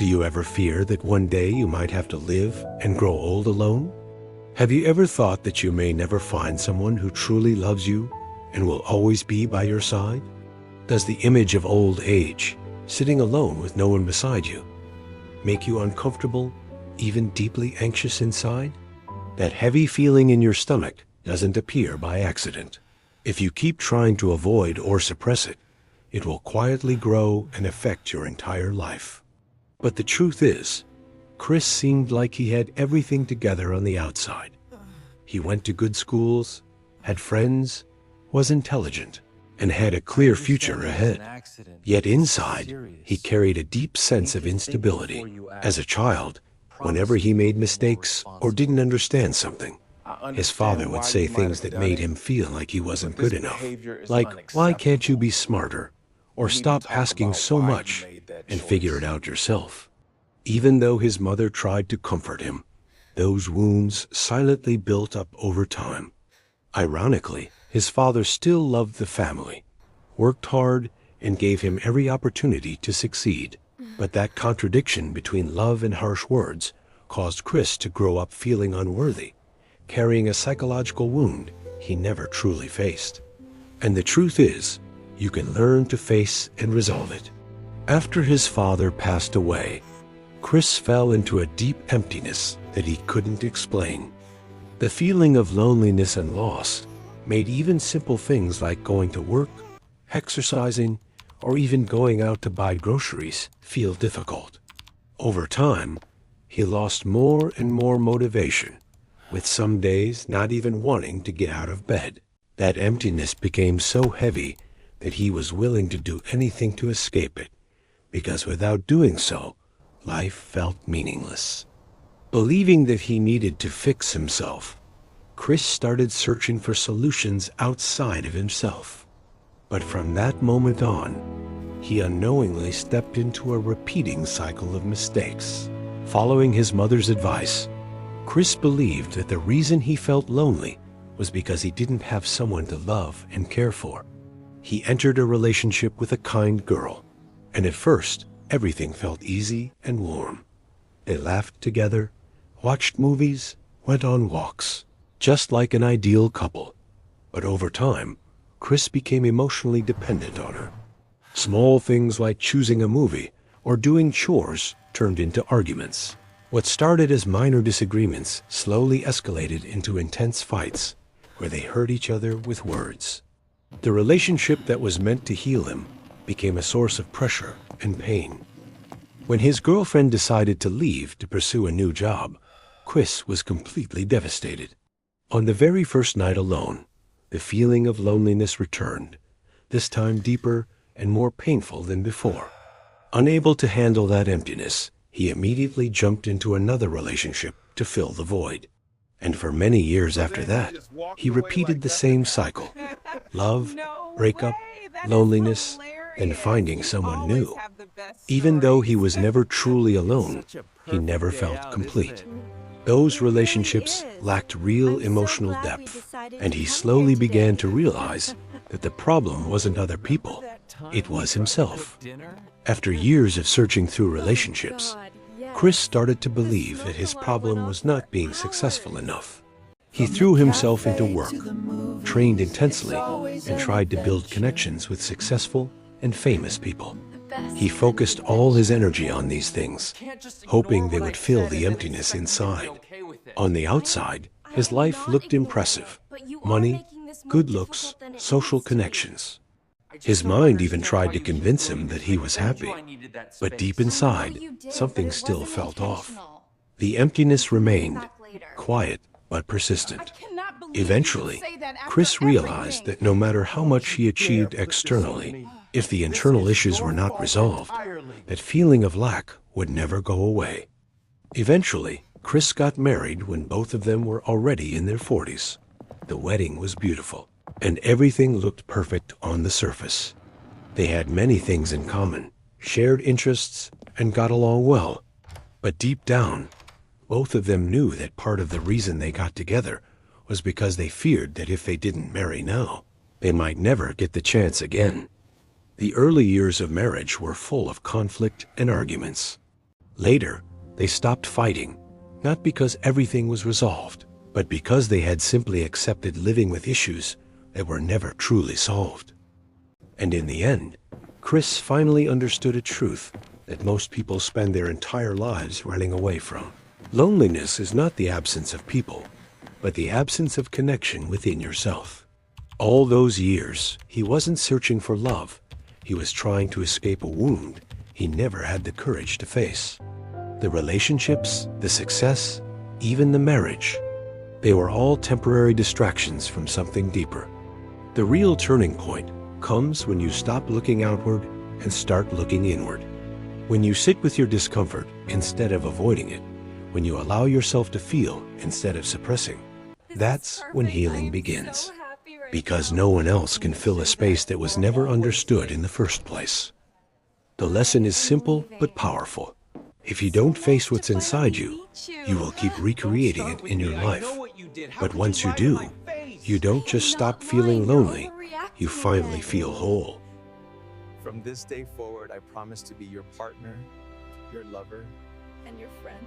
Do you ever fear that one day you might have to live and grow old alone? Have you ever thought that you may never find someone who truly loves you and will always be by your side? Does the image of old age, sitting alone with no one beside you, make you uncomfortable, even deeply anxious inside? That heavy feeling in your stomach doesn't appear by accident. If you keep trying to avoid or suppress it, it will quietly grow and affect your entire life. But the truth is, Chris seemed like he had everything together on the outside. He went to good schools, had friends, was intelligent, and had a clear future ahead. Yet inside, he carried a deep sense of instability. As a child, whenever he made mistakes or didn't understand something, his father would say things that made him feel like he wasn't good enough. Like, why can't you be smarter? Or stop asking so much and figure it out yourself. Even though his mother tried to comfort him, those wounds silently built up over time. Ironically, his father still loved the family, worked hard, and gave him every opportunity to succeed. But that contradiction between love and harsh words caused Chris to grow up feeling unworthy, carrying a psychological wound he never truly faced. And the truth is, you can learn to face and resolve it. After his father passed away, Chris fell into a deep emptiness that he couldn't explain. The feeling of loneliness and loss made even simple things like going to work, exercising, or even going out to buy groceries feel difficult. Over time, he lost more and more motivation, with some days not even wanting to get out of bed. That emptiness became so heavy that he was willing to do anything to escape it, because without doing so, life felt meaningless. Believing that he needed to fix himself, Chris started searching for solutions outside of himself. But from that moment on, he unknowingly stepped into a repeating cycle of mistakes. Following his mother's advice, Chris believed that the reason he felt lonely was because he didn't have someone to love and care for. He entered a relationship with a kind girl, and at first, everything felt easy and warm. They laughed together, watched movies, went on walks, just like an ideal couple. But over time, Chris became emotionally dependent on her. Small things like choosing a movie or doing chores turned into arguments. What started as minor disagreements slowly escalated into intense fights, where they hurt each other with words. The relationship that was meant to heal him became a source of pressure and pain. When his girlfriend decided to leave to pursue a new job, Chris was completely devastated. On the very first night alone, the feeling of loneliness returned, this time deeper and more painful than before. Unable to handle that emptiness, he immediately jumped into another relationship to fill the void. And for many years after that, he repeated the same cycle. Love, breakup, loneliness, and finding someone new. Even though he was never truly alone, he never felt complete. Those relationships lacked real emotional depth, and he slowly began to realize that the problem wasn't other people, it was himself. After years of searching through relationships, Chris started to believe that his problem was not being successful enough. He threw himself into work, trained intensely, and tried to build connections with successful and famous people. He focused all his energy on these things, hoping they would fill the emptiness inside. On the outside, his life looked impressive. Money, good looks, social connections. His mind even tried to convince him that he was happy. But deep inside, something still felt off. The emptiness remained, quiet but persistent. Eventually, Chris realized that no matter how much he achieved externally, if the internal issues were not resolved, that feeling of lack would never go away. Eventually, Chris got married when both of them were already in their 40s. The wedding was beautiful, and everything looked perfect on the surface. They had many things in common, shared interests, and got along well. But deep down, both of them knew that part of the reason they got together was because they feared that if they didn't marry now, they might never get the chance again. The early years of marriage were full of conflict and arguments. Later, they stopped fighting, not because everything was resolved, but because they had simply accepted living with issues that were never truly solved. And in the end, Chris finally understood a truth that most people spend their entire lives running away from. Loneliness is not the absence of people, but the absence of connection within yourself. All those years, he wasn't searching for love. He was trying to escape a wound he never had the courage to face. The relationships, the success, even the marriage, they were all temporary distractions from something deeper. The real turning point comes when you stop looking outward and start looking inward. When you sit with your discomfort instead of avoiding it, when you allow yourself to feel instead of suppressing, that's when healing begins. Because no one else can fill a space that was never understood in the first place. The lesson is simple but powerful. If you don't face what's inside you, you will keep recreating it in your life. But once you do, you don't just stop feeling lonely, you finally feel whole. From this day forward, I promise to be your partner, your lover, and your friend.